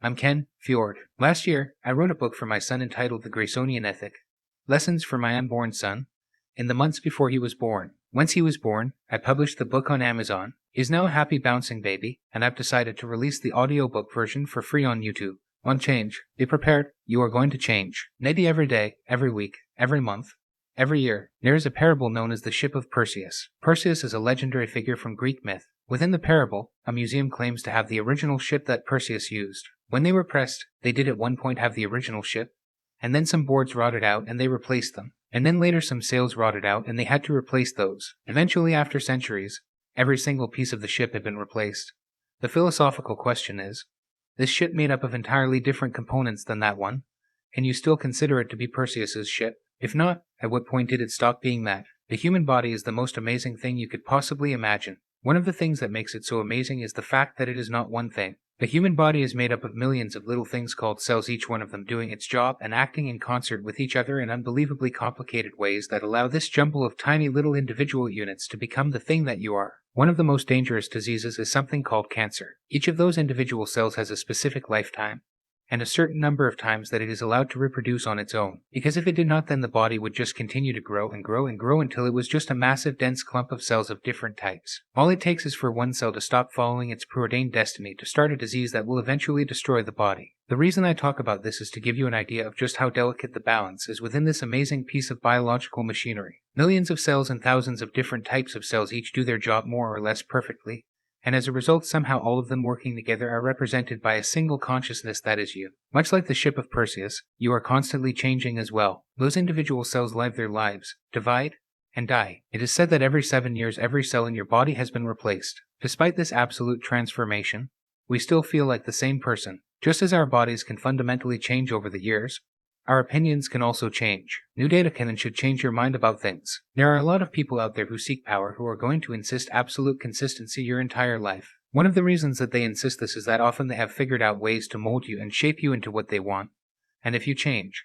I'm Ken Fjord. Last year, I wrote a book for my son entitled The Graysonian Ethic, Lessons for My Unborn Son, in the months before he was born. Once he was born, I published the book on Amazon. He's now a happy bouncing baby, and I've decided to release the audiobook version for free on YouTube. On change. Be prepared, you are going to change. Maybe every day, every week, every month, every year. There is a parable known as the Ship of Perseus. Perseus is a legendary figure from Greek myth. Within the parable, a museum claims to have the original ship that Perseus used. When they were pressed, they did at one point have the original ship, and then some boards rotted out and they replaced them. And then later some sails rotted out and they had to replace those. Eventually, after centuries, every single piece of the ship had been replaced. The philosophical question is, this ship made up of entirely different components than that one? Can you still consider it to be Perseus's ship? If not, at what point did it stop being that? The human body is the most amazing thing you could possibly imagine. One of the things that makes it so amazing is the fact that it is not one thing. The human body is made up of millions of little things called cells, each one of them doing its job and acting in concert with each other in unbelievably complicated ways that allow this jumble of tiny little individual units to become the thing that you are. One of the most dangerous diseases is something called cancer. Each of those individual cells has a specific lifetime, and a certain number of times that it is allowed to reproduce on its own. Because if it did not, then the body would just continue to grow and grow and grow until it was just a massive dense clump of cells of different types. All it takes is for one cell to stop following its preordained destiny to start a disease that will eventually destroy the body. The reason I talk about this is to give you an idea of just how delicate the balance is within this amazing piece of biological machinery. Millions of cells and thousands of different types of cells each do their job more or less perfectly, and as a result somehow all of them working together are represented by a single consciousness that is you. Much like the ship of Perseus, you are constantly changing as well. Those individual cells live their lives, divide, and die. It is said that every 7 years every cell in your body has been replaced. Despite this absolute transformation, we still feel like the same person. Just as our bodies can fundamentally change over the years, our opinions can also change. New data can and should change your mind about things. There are a lot of people out there who seek power who are going to insist absolute consistency your entire life. One of the reasons that they insist this is that often they have figured out ways to mold you and shape you into what they want. And if you change,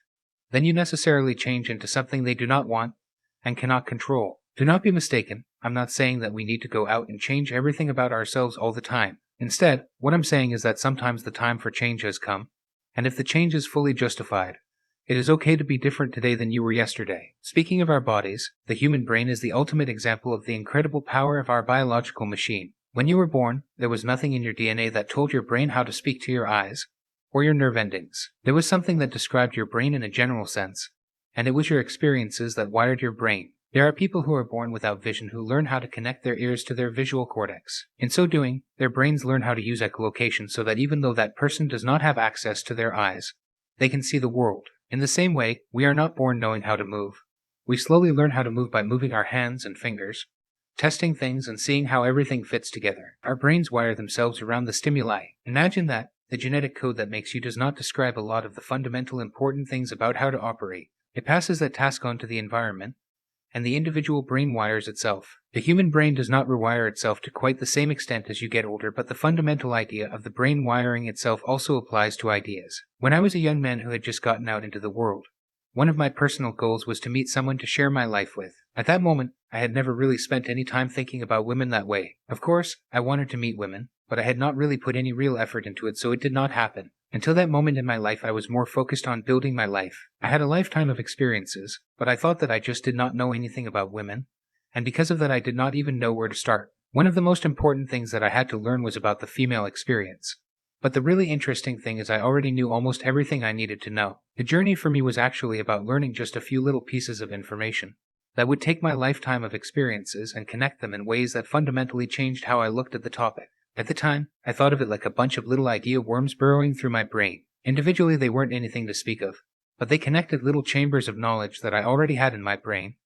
then you necessarily change into something they do not want and cannot control. Do not be mistaken, I'm not saying that we need to go out and change everything about ourselves all the time. Instead, what I'm saying is that sometimes the time for change has come, and if the change is fully justified, it is okay to be different today than you were yesterday. Speaking of our bodies, the human brain is the ultimate example of the incredible power of our biological machine. When you were born, there was nothing in your DNA that told your brain how to speak to your eyes, or your nerve endings. There was something that described your brain in a general sense, and it was your experiences that wired your brain. There are people who are born without vision who learn how to connect their ears to their visual cortex. In so doing, their brains learn how to use echolocation so that even though that person does not have access to their eyes, they can see the world. In the same way, we are not born knowing how to move. We slowly learn how to move by moving our hands and fingers, testing things and seeing how everything fits together. Our brains wire themselves around the stimuli. Imagine that the genetic code that makes you does not describe a lot of the fundamental important things about how to operate. It passes that task on to the environment, and the individual brain wires itself. The human brain does not rewire itself to quite the same extent as you get older, but the fundamental idea of the brain wiring itself also applies to ideas. When I was a young man who had just gotten out into the world, one of my personal goals was to meet someone to share my life with. At that moment, I had never really spent any time thinking about women that way. Of course, I wanted to meet women, but I had not really put any real effort into it, so it did not happen. Until that moment in my life, I was more focused on building my life. I had a lifetime of experiences, but I thought that I just did not know anything about women, and because of that I did not even know where to start. One of the most important things that I had to learn was about the female experience. But the really interesting thing is I already knew almost everything I needed to know. The journey for me was actually about learning just a few little pieces of information that would take my lifetime of experiences and connect them in ways that fundamentally changed how I looked at the topic. At the time, I thought of it like a bunch of little idea worms burrowing through my brain. Individually, they weren't anything to speak of, but they connected little chambers of knowledge that I already had in my brain,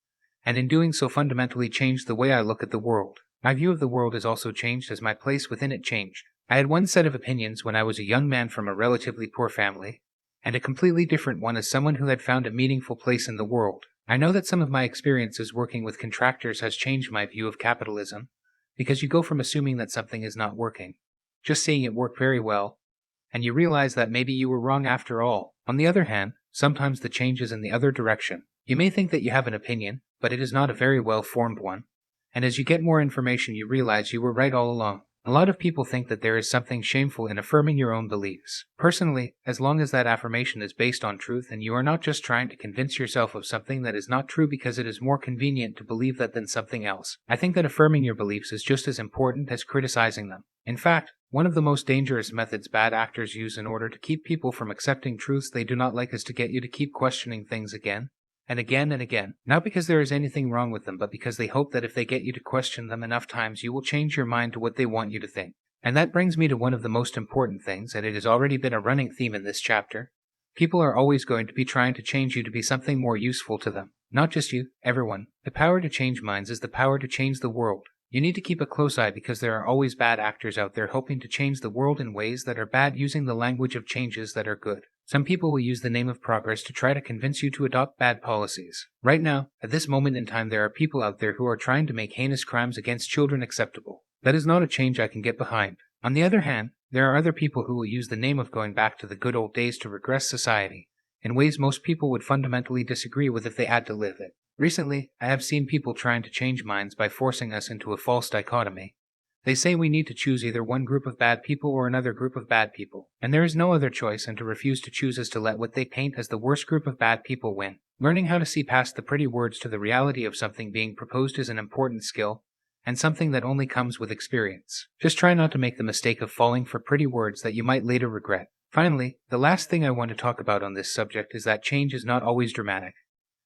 and in doing so fundamentally changed the way I look at the world. My view of the world has also changed as my place within it changed. I had one set of opinions when I was a young man from a relatively poor family, and a completely different one as someone who had found a meaningful place in the world. I know that some of my experiences working with contractors has changed my view of capitalism, because you go from assuming that something is not working, just seeing it work very well, and you realize that maybe you were wrong after all. On the other hand, sometimes the change is in the other direction. You may think that you have an opinion, but it is not a very well-formed one, and as you get more information you realize you were right all along. A lot of people think that there is something shameful in affirming your own beliefs. Personally, as long as that affirmation is based on truth and you are not just trying to convince yourself of something that is not true because it is more convenient to believe that than something else, I think that affirming your beliefs is just as important as criticizing them. In fact, one of the most dangerous methods bad actors use in order to keep people from accepting truths they do not like is to get you to keep questioning things again and again and again, not because there is anything wrong with them, but because they hope that if they get you to question them enough times, you will change your mind to what they want you to think. And that brings me to one of the most important things, and it has already been a running theme in this chapter. People are always going to be trying to change you to be something more useful to them. Not just you, everyone. The power to change minds is the power to change the world. You need to keep a close eye because there are always bad actors out there hoping to change the world in ways that are bad using the language of changes that are good. Some people will use the name of progress to try to convince you to adopt bad policies. Right now, at this moment in time, there are people out there who are trying to make heinous crimes against children acceptable. That is not a change I can get behind. On the other hand, there are other people who will use the name of going back to the good old days to regress society, in ways most people would fundamentally disagree with if they had to live it. Recently, I have seen people trying to change minds by forcing us into a false dichotomy. They say we need to choose either one group of bad people or another group of bad people, and there is no other choice and to refuse to choose is to let what they paint as the worst group of bad people win. Learning how to see past the pretty words to the reality of something being proposed is an important skill, and something that only comes with experience. Just try not to make the mistake of falling for pretty words that you might later regret. Finally, the last thing I want to talk about on this subject is that change is not always dramatic.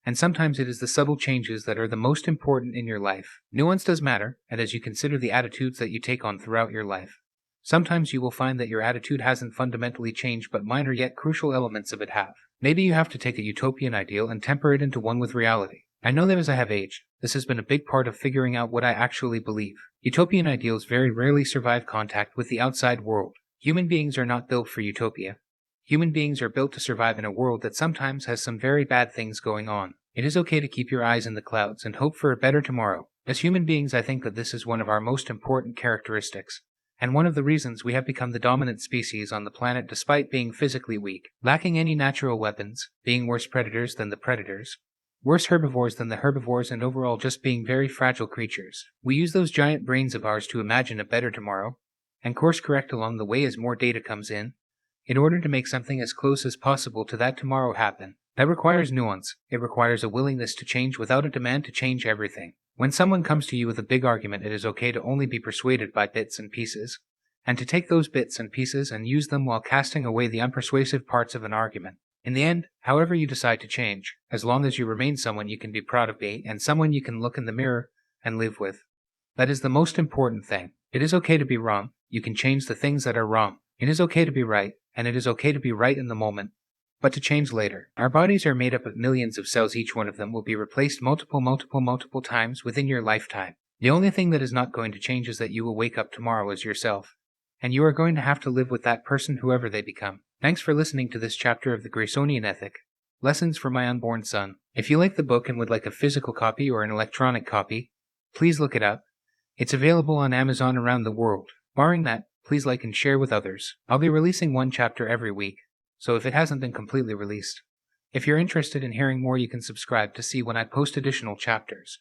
And sometimes it is the subtle changes that are the most important in your life. Nuance does matter, and as you consider the attitudes that you take on throughout your life, sometimes you will find that your attitude hasn't fundamentally changed, but minor yet crucial elements of it have. Maybe you have to take a utopian ideal and temper it into one with reality. I know that as I have aged, this has been a big part of figuring out what I actually believe. Utopian ideals very rarely survive contact with the outside world. Human beings are not built for utopia. Human beings are built to survive in a world that sometimes has some very bad things going on. It is okay to keep your eyes in the clouds and hope for a better tomorrow. As human beings, I think that this is one of our most important characteristics, and one of the reasons we have become the dominant species on the planet despite being physically weak, lacking any natural weapons, being worse predators than the predators, worse herbivores than the herbivores, and overall just being very fragile creatures. We use those giant brains of ours to imagine a better tomorrow, and course correct along the way as more data comes in order to make something as close as possible to that tomorrow happen. That requires nuance. It requires a willingness to change without a demand to change everything. When someone comes to you with a big argument, it is okay to only be persuaded by bits and pieces, and to take those bits and pieces and use them while casting away the unpersuasive parts of an argument. In the end, however you decide to change, as long as you remain someone you can be proud of being and someone you can look in the mirror and live with, that is the most important thing. It is okay to be wrong. You can change the things that are wrong. It is okay to be right, and it is okay to be right in the moment, but to change later. Our bodies are made up of millions of cells. Each one of them will be replaced multiple times within your lifetime. The only thing that is not going to change is that you will wake up tomorrow as yourself, and you are going to have to live with that person whoever they become. Thanks for listening to this chapter of the Graysonian Ethic, Lessons for My Unborn Son. If you like the book and would like a physical copy or an electronic copy, please look it up. It's available on Amazon around the world. Barring that, please like and share with others. I'll be releasing one chapter every week, so if it hasn't been completely released. If you're interested in hearing more, you can subscribe to see when I post additional chapters.